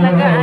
na guys.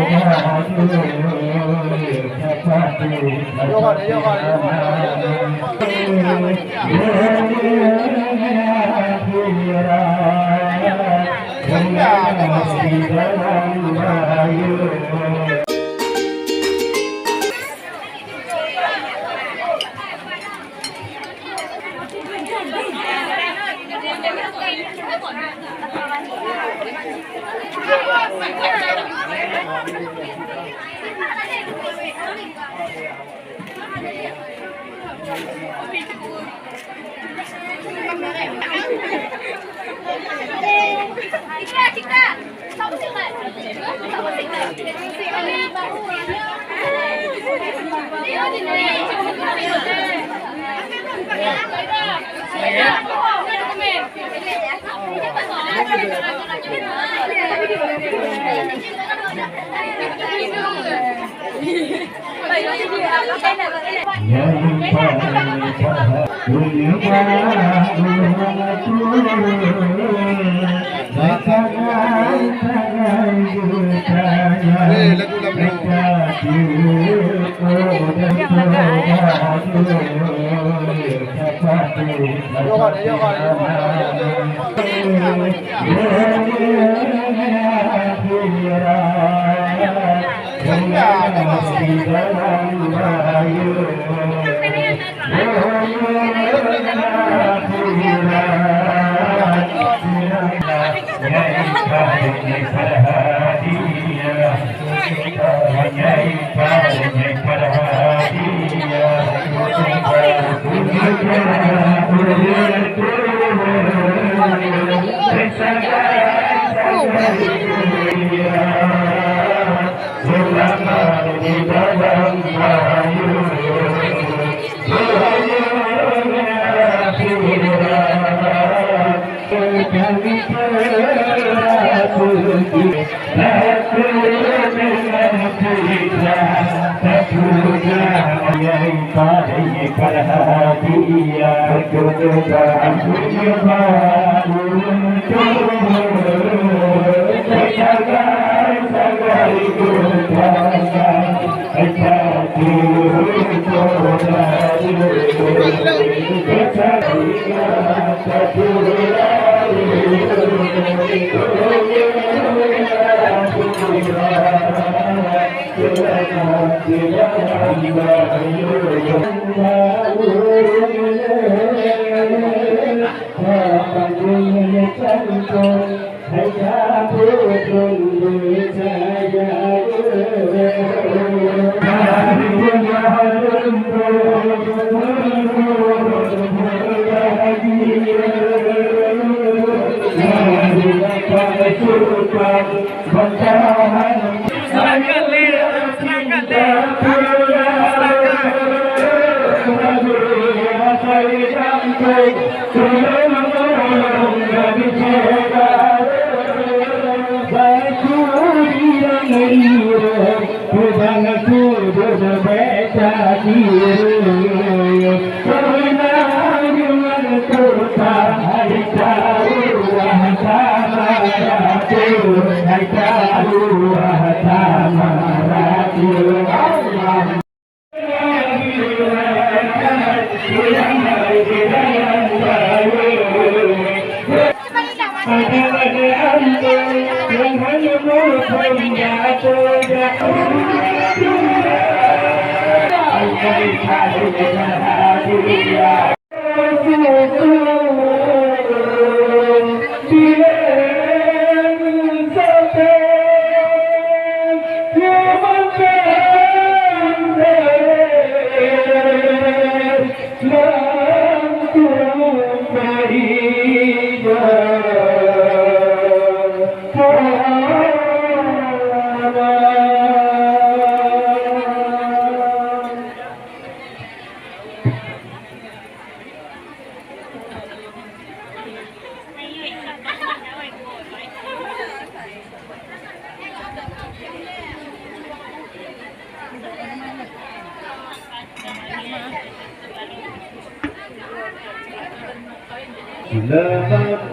لمت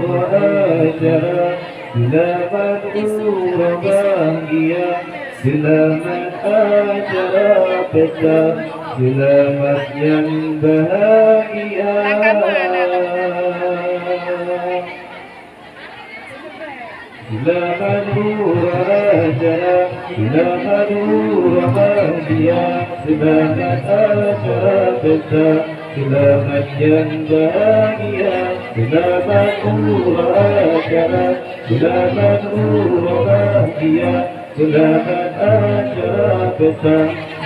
وأجرت selamat umur bahagia, selamat acara pesta, selamat yang bahagia. Selamat acara, selamat bahagia, selamat acara pesta, selamat yang bahagia, selamat acara, selamat bahagia, selamat acara pesta,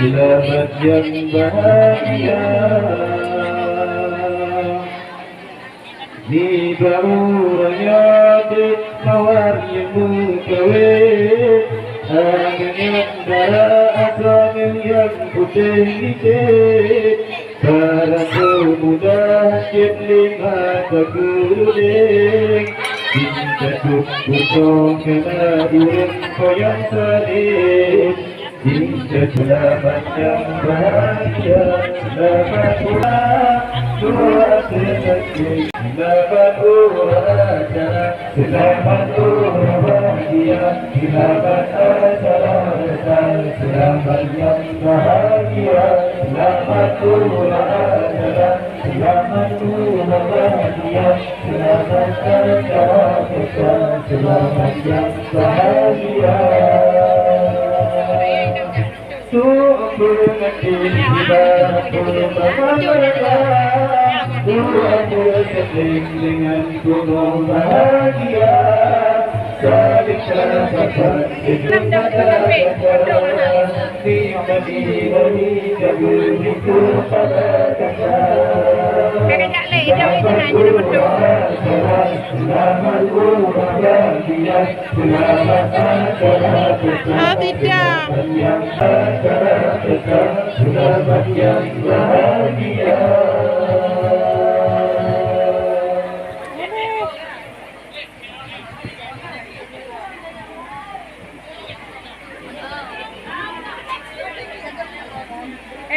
selamat yang bahagia. Di bauranya mawar yang mukawin, angin yang darah asal yang putih dikit, para pemuda lima terguling, cinta kosong kena urut koyang salib, cinta selamat yang bahagia, selamat pulang dua selesai. Selamat acara, selamat bahagia, selamat acara besar, selamat yang bahagia, selamat acara, selamat bahagia, selamat acara besar, selamat yang bahagia. Dengan penuh bahagia, saling sahabat hidup selamat yang bahagia.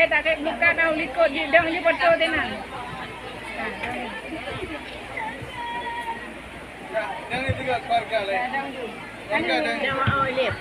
Tak kek buka dah likut di dang ni betul tenang. Yang itu juga keluarga lah. Keluarga dah. Jangan mau lep.